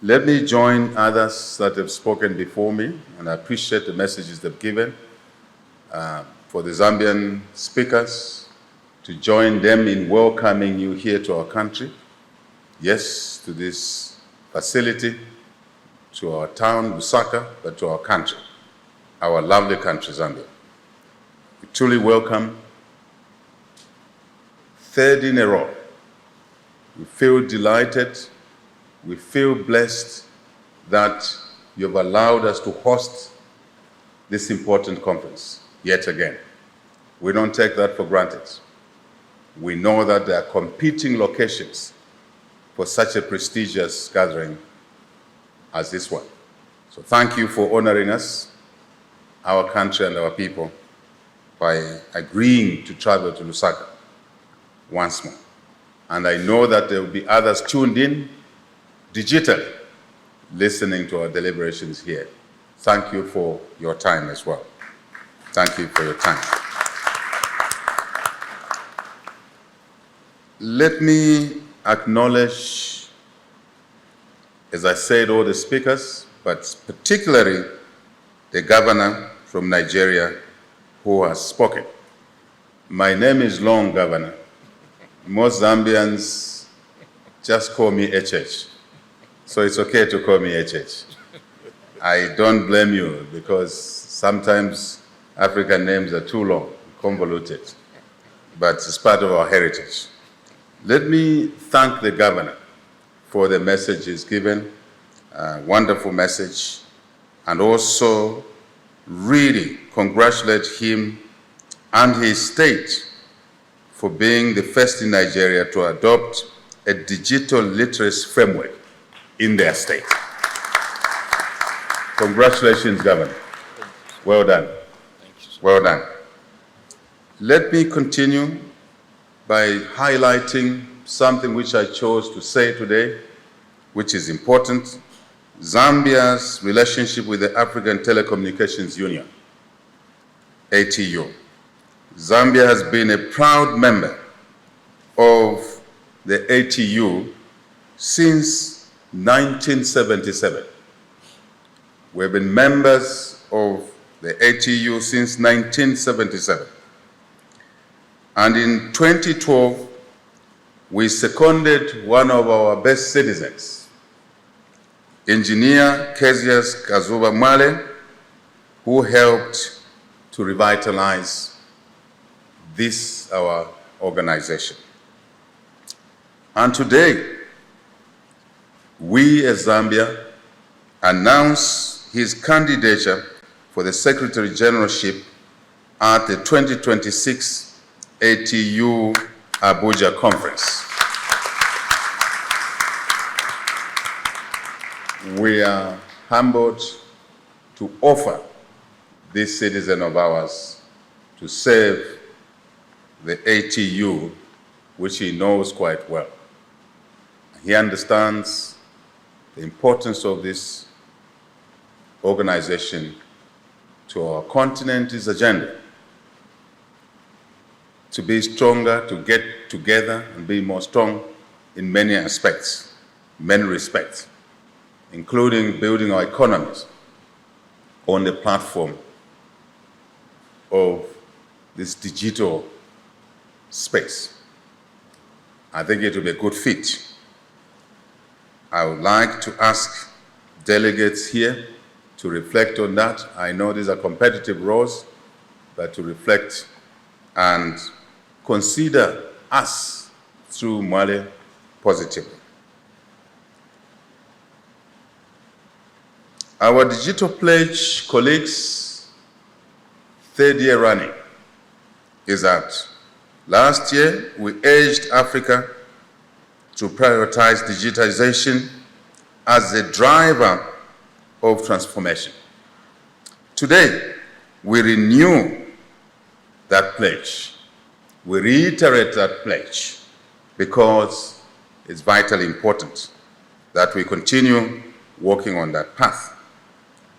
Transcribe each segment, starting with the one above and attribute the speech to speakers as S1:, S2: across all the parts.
S1: Let me join others that have spoken before me, and I appreciate the messages they've given, for the Zambian speakers, to join them in welcoming you here to our country, yes, to this facility, to our town, Lusaka, but to our country, our lovely country, Zambia. We truly welcome. Third in a row. We feel delighted, we feel blessed that you've allowed us to host this important conference yet again. We don't take that for granted. We know that there are competing locations for such a prestigious gathering as this one. So thank you for honoring us, our country and our people, by agreeing to travel to Lusaka once more. And I know that there will be others tuned in digitally, listening to our deliberations here. Thank you for your time as well. Thank you for your time. Let me acknowledge, as I said, all the speakers, but particularly the governor from Nigeria who has spoken. My name is long, Governor. Most Zambians just call me HH. So it's okay to call me HH. I don't blame you because sometimes African names are too long, convoluted, but it's part of our heritage. Let me thank the governor for the message he's given, a wonderful message, and also really congratulate him and his state for being the first in Nigeria to adopt a digital literacy framework in their state. Congratulations, Governor. Well done. Well done. Let me continue by highlighting something which I chose to say today, which is important: Zambia's relationship with the African Telecommunications Union, ATU. Zambia has been a proud member of the ATU since 1977. We've been members of the ATU since 1977. And in 2012, we seconded one of our best citizens, Engineer Kezias Kazuba Mwale, who helped to revitalize this, our organization. And today, we as Zambia announce his candidature for the Secretary Generalship at the 2026 ATU Abuja Conference. We are humbled to offer this citizen of ours to serve the ATU, which he knows quite well. He understands the importance of this organization to our continent's agenda, to be stronger, to get together and be more strong in many aspects, many respects, including building our economies on the platform of this digital space. I think it will be a good fit. I would like to ask delegates here to reflect on that. I know these are competitive roles, but to reflect and consider us through Mwale positively. Our digital pledge, colleagues, third year running, is that last year we urged Africa to prioritize digitization as the driver of transformation. Today, we renew that pledge. We reiterate that pledge because it's vitally important that we continue working on that path.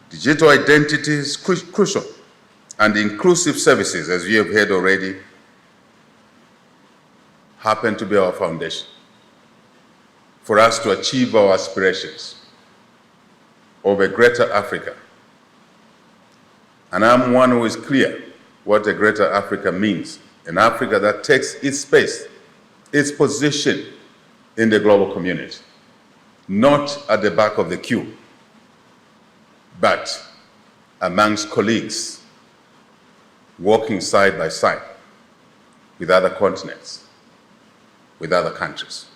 S1: Digital identity is crucial, and inclusive services, as you have heard already, happen to be our foundation for us to achieve our aspirations of a greater Africa. And I'm one who is clear what a greater Africa means. An Africa that takes its space, its position in the global community, not at the back of the queue, but amongst colleagues, walking side by side with other continents, with other countries.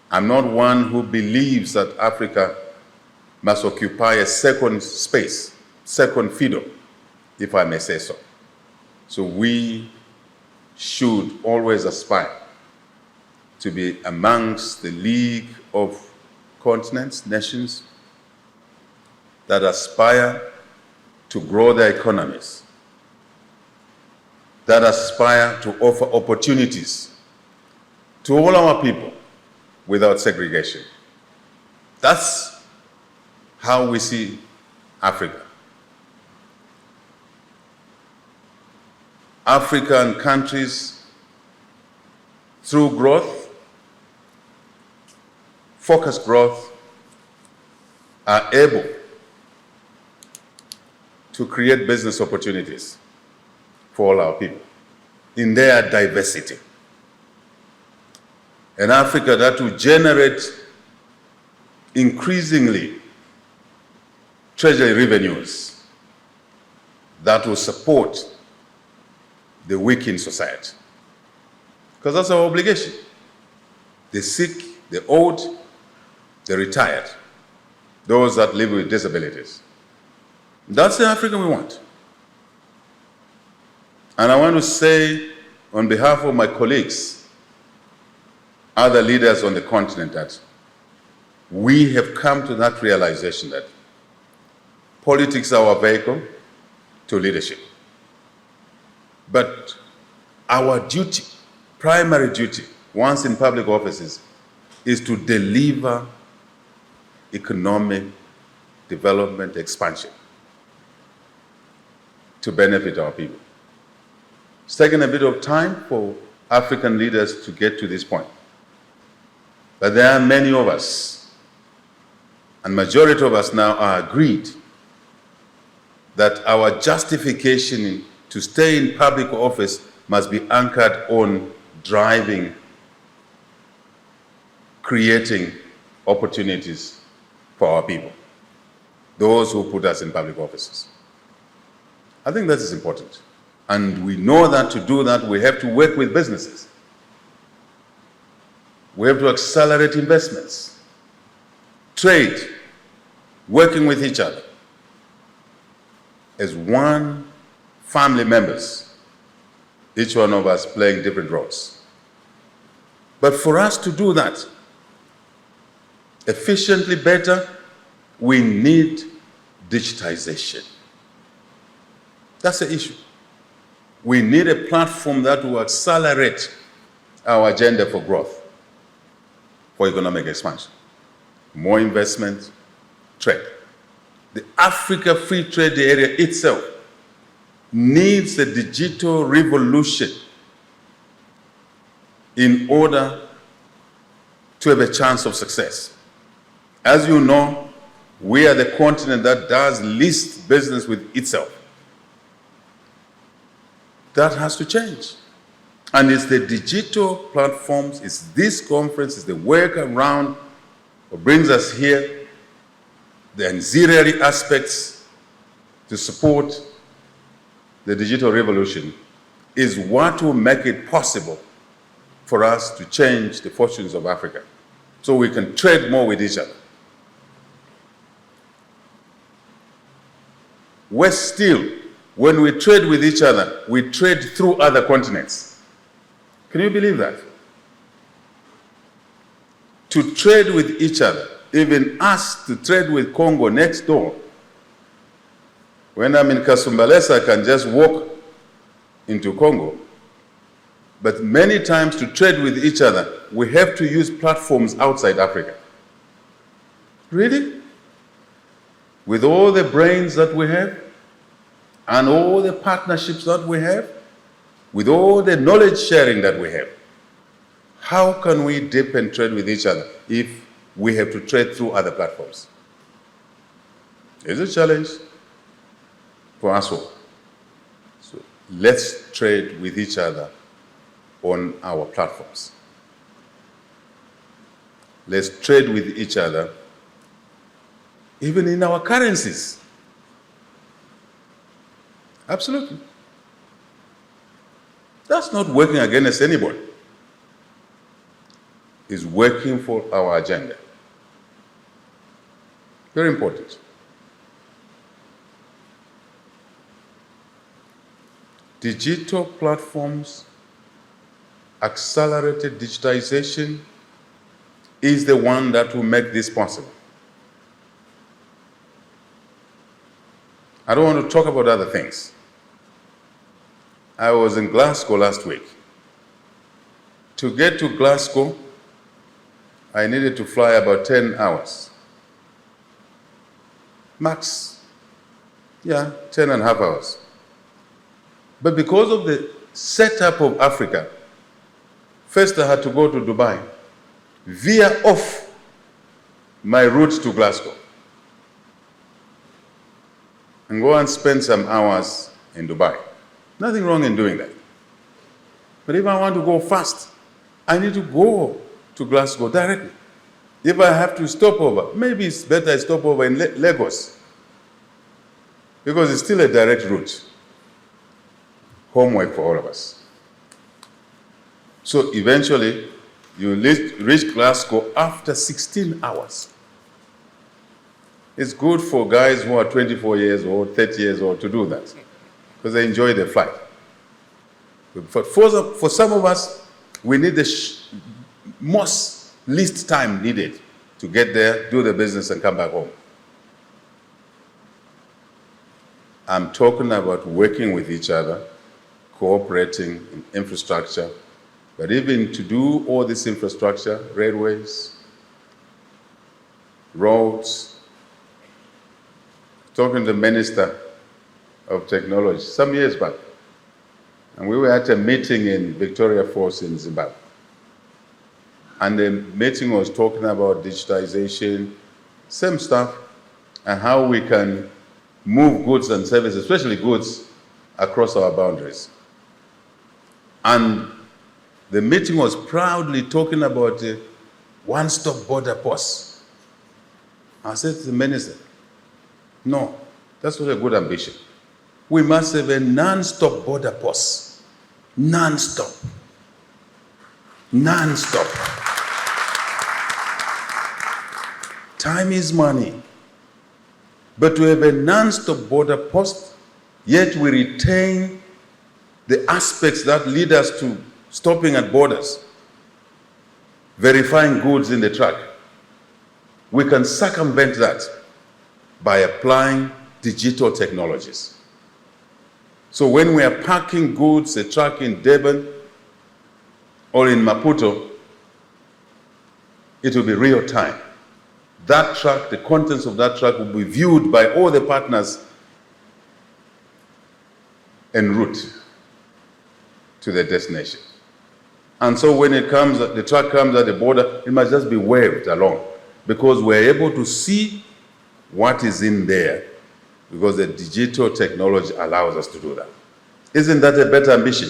S1: I'm not one who believes that Africa must occupy a second space, second fiddle, if I may say so. So we should always aspire to be amongst the league of continents, nations, that aspire to grow their economies, that aspire to offer opportunities to all our people without segregation. That's how we see Africa. African countries, through growth, focused growth, are able to create business opportunities for all our people in their diversity. An Africa that will generate increasingly treasury revenues that will support the weak in society. Because that's our obligation. The sick, the old, the retired, those that live with disabilities. That's the Africa we want. And I want to say, on behalf of my colleagues, other leaders on the continent, that we have come to that realization that politics is our vehicle to leadership. But our duty, primary duty, once in public offices, is to deliver economic development expansion to benefit our people. It's taken a bit of time for African leaders to get to this point. But there are many of us, and majority of us now are agreed that our justification to stay in public office must be anchored on driving, creating opportunities for our people, those who put us in public offices. I think that is important. And we know that to do that, we have to work with businesses. We have to accelerate investments, trade, working with each other as one family members, each one of us playing different roles. But for us to do that efficiently better, we need digitization. That's the issue. We need a platform that will accelerate our agenda for growth, for economic expansion, more investment, trade. The Africa Free Trade Area itself needs a digital revolution in order to have a chance of success. As you know, we are the continent that does least business with itself. That has to change. And it's the digital platforms, it's this conference, it's the work around what brings us here, the ancillary aspects to support the digital revolution is what will make it possible for us to change the fortunes of Africa so we can trade more with each other. Worse still, when we trade with each other, we trade through other continents. Can you believe that? To trade with each other, even us to trade with Congo next door. When I'm in Kasumbalesa, I can just walk into Congo. But many times to trade with each other, we have to use platforms outside Africa. Really? With all the brains that we have, and all the partnerships that we have, with all the knowledge sharing that we have, how can we deepen trade with each other if we have to trade through other platforms? It's a challenge for us all. So let's trade with each other on our platforms. Let's trade with each other even in our currencies. Absolutely. That's not working against anybody. It's working for our agenda. Very important. Digital platforms, accelerated digitization is the one that will make this possible. I don't want to talk about other things. I was in Glasgow last week. To get to Glasgow, I needed to fly about 10 hours. Max, 10 and a half hours. But because of the setup of Africa, first I had to go to Dubai, veer off my route to Glasgow, and go and spend some hours in Dubai. Nothing wrong in doing that. But if I want to go fast, I need to go to Glasgow directly. If I have to stop over, maybe it's better I stop over in Lagos, because it's still a direct route. Homework for all of us. So eventually, you reach Glasgow after 16 hours. It's good for guys who are 24 years old, 30 years old to do that, because they enjoy the flight. But for some of us, we need the most least time needed to get there, do the business, and come back home. I'm talking about working with each other, cooperating in infrastructure, but even to do all this infrastructure, railways, roads. Talking to the Minister of Technology some years back, and we were at a meeting in Victoria Falls in Zimbabwe. And the meeting was talking about digitization, same stuff, and how we can move goods and services, especially goods, across our boundaries. And the meeting was proudly talking about the one-stop border posts. I said to the minister, no, that's not a good ambition. We must have a non-stop border post. Non-stop. Non-stop. Time is money. But to have a non-stop border post, yet we retain the aspects that lead us to stopping at borders, verifying goods in the truck. We can circumvent that by applying digital technologies. So when we are packing goods, a truck in Durban or in Maputo, it will be real time. That truck, the contents of that truck will be viewed by all the partners en route to the destination. And so when it comes, the truck comes at the border, it must just be waved along, because we're able to see what is in there, because the digital technology allows us to do that. Isn't that a better ambition?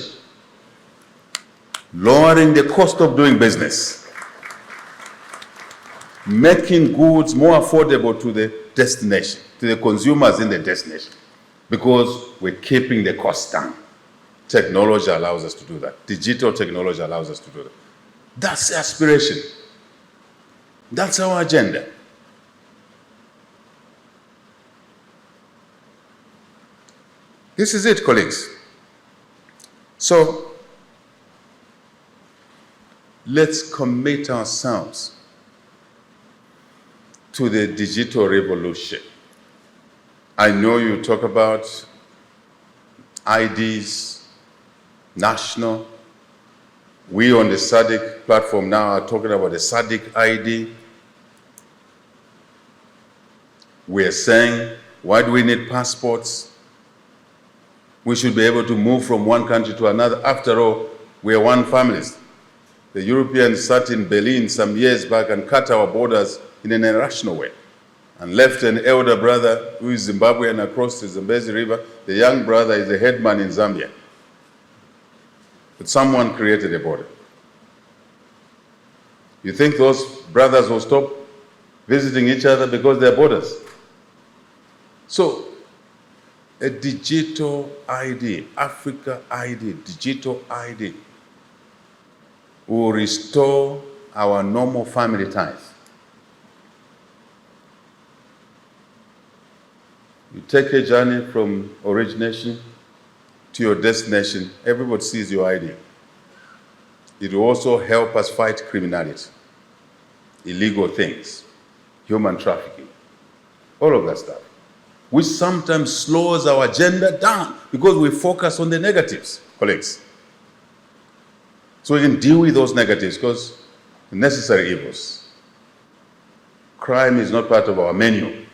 S1: Lowering the cost of doing business, making goods more affordable to the destination, to the consumers in the destination, because we're keeping the cost down. Technology allows us to do that. Digital technology allows us to do that. That's the aspiration. That's our agenda. This is it, colleagues. So, let's commit ourselves to the digital revolution. I know you talk about IDs, national. We on the SADC platform now are talking about the SADC ID. We are saying, why do we need passports? We should be able to move from one country to another. After all, we are one family. The Europeans sat in Berlin some years back and cut our borders in an irrational way. and left an elder brother who is Zimbabwean across the Zambezi River. The young brother is a headman in Zambia. But someone created a border. You think those brothers will stop visiting each other because they are borders? So, a digital ID, Africa ID, digital ID, will restore our normal family ties. You take a journey from origination to your destination, everybody sees your ID. It will also help us fight criminality, illegal things, human trafficking, all of that stuff, which sometimes slows our agenda down because we focus on the negatives, colleagues. So we can deal with those negatives because necessary evils. Crime is not part of our menu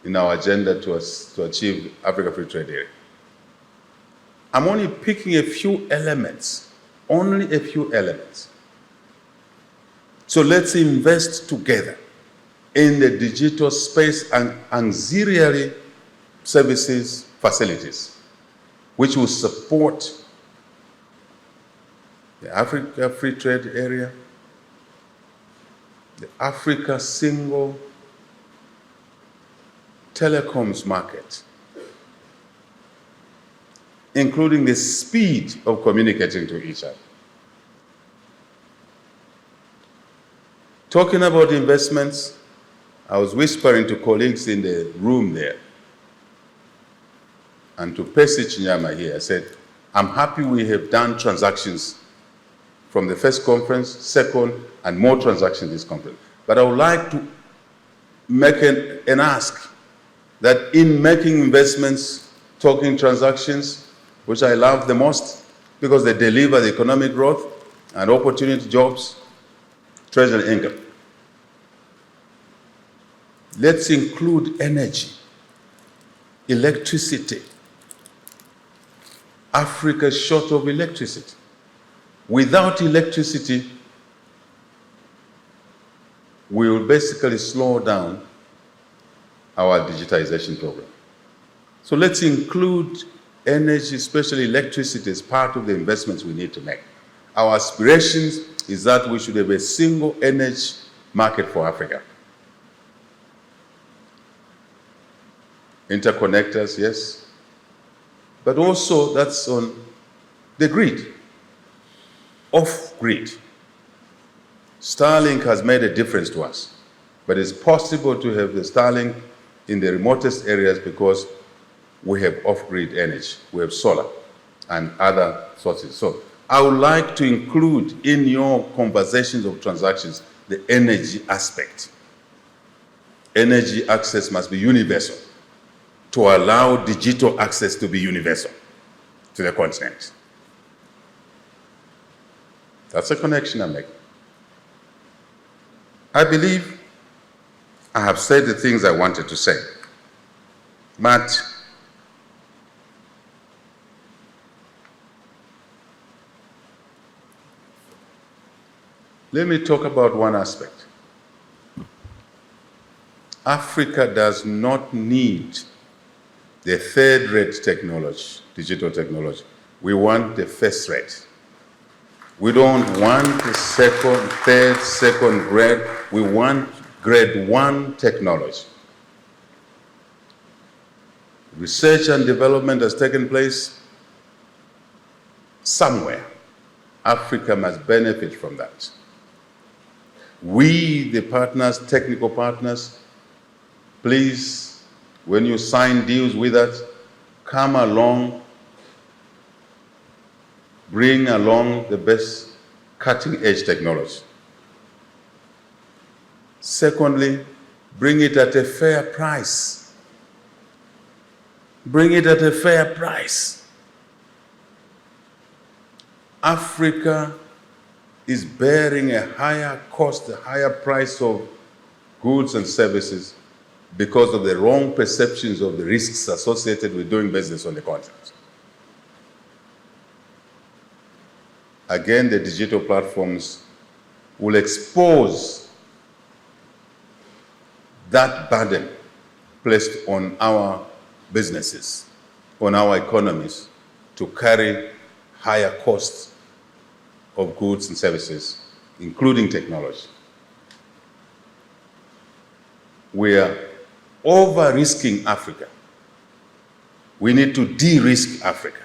S1: in our agenda to achieve Africa Free Trade Area. I'm only picking a few elements, only a few elements. So let's invest together in the digital space and auxiliary services facilities, which will support the Africa Free Trade Area, the Africa Single Telecoms Market, including the speed of communicating to each other. Talking about investments, I was whispering to colleagues in the room there, and to Percy Chinyama here, I said, I'm happy we have done transactions from the first conference, second, and more transactions this conference. But I would like to make an ask that in making investments, talking transactions, which I love the most because they deliver the economic growth and opportunity jobs, treasury income. Let's include energy, electricity. Africa is short of electricity. Without electricity, we will basically slow down our digitization program. So let's include energy, especially electricity, as part of the investments we need to make. Our aspirations is that we should have a single energy market for Africa. Interconnectors, yes, but also that's on the grid, off-grid. Starlink has made a difference to us, but it's possible to have the Starlink in the remotest areas because we have off-grid energy, we have solar and other sources. So I would like to include in your conversations of transactions the energy aspect. Energy access must be universal to allow digital access to be universal to the continent. That's a connection I'm making. I believe I have said the things I wanted to say, but let me talk about one aspect. Africa does not need the third-rate technology, digital technology. We want the first rate. We don't want the second, third, second grade. We want grade 1 technology. Research and development has taken place somewhere. Africa must benefit from that. We, the partners, technical partners, please, when you sign deals with us, come along, bring along the best cutting-edge technology. Secondly, bring it at a fair price. Bring it at a fair price. Africa is bearing a higher cost, a higher price of goods and services because of the wrong perceptions of the risks associated with doing business on the continent. Again, the digital platforms will expose that burden placed on our businesses, on our economies, to carry higher costs of goods and services, including technology. We are over-risking Africa. We need to de-risk Africa.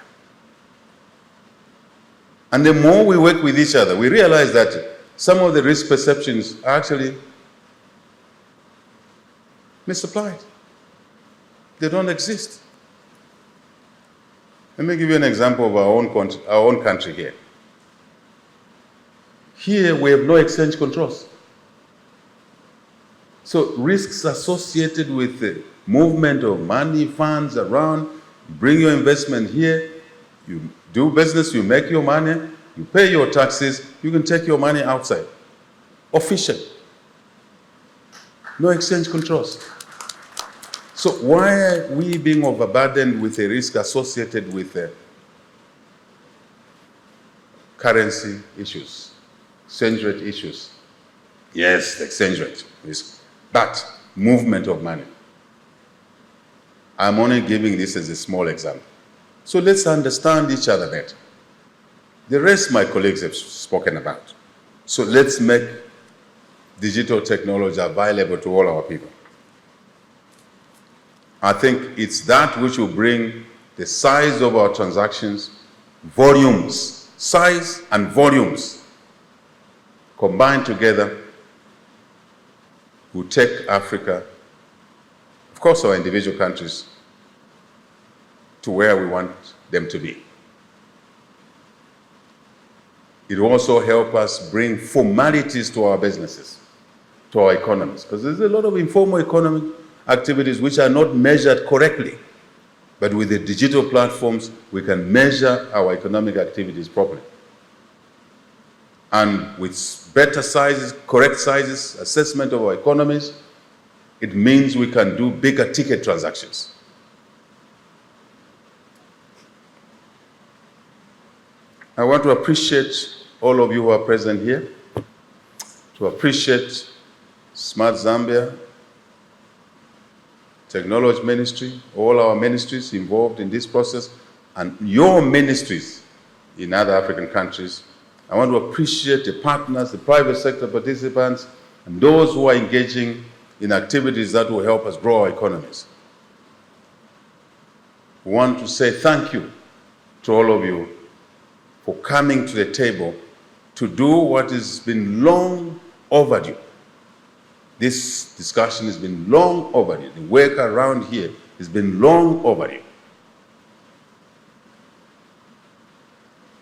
S1: And the more we work with each other, we realize that some of the risk perceptions are actually misapplied. They don't exist. Let me give you an example of our own country here. Here we have no exchange controls. So risks associated with the movement of money, funds around, you bring your investment here, you do business, you make your money, you pay your taxes, you can take your money outside. Official. No exchange controls. So why are we being overburdened with a risk associated with currency issues, exchange rate issues? Yes, the exchange rate risk, but movement of money. I'm only giving this as a small example. So let's understand each other better. The rest my colleagues have spoken about. So let's make digital technology available to all our people. I think it's that which will bring the size of our transactions, volumes, size and volumes combined together will take Africa, of course our individual countries, to where we want them to be. It will also help us bring formalities to our businesses, to our economies, because there's a lot of informal economic activities which are not measured correctly. But with the digital platforms, we can measure our economic activities properly. And with better sizes, correct sizes, assessment of our economies, it means we can do bigger ticket transactions. I want to appreciate all of you who are present here, to appreciate Smart Zambia, Technology Ministry, all our ministries involved in this process, and your ministries in other African countries. I want to appreciate the partners, the private sector participants, and those who are engaging in activities that will help us grow our economies. We want to say thank you to all of you for coming to the table to do what has been long overdue. This discussion has been long overdue. The work around here has been long overdue.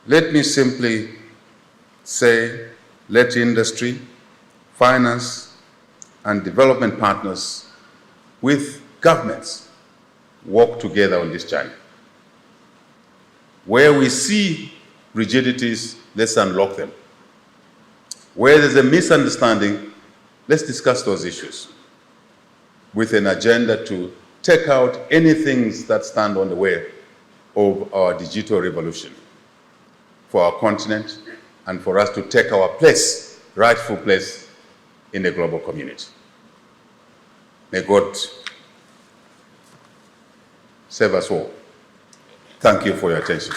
S1: Let me simply say, let industry, finance, and development partners with governments work together on this journey. Where we see rigidities, let's unlock them. Where there's a misunderstanding, let's discuss those issues with an agenda to take out any things that stand on the way of our digital revolution for our continent and for us to take our place, rightful place in the global community. May God save us all. Thank you for your attention.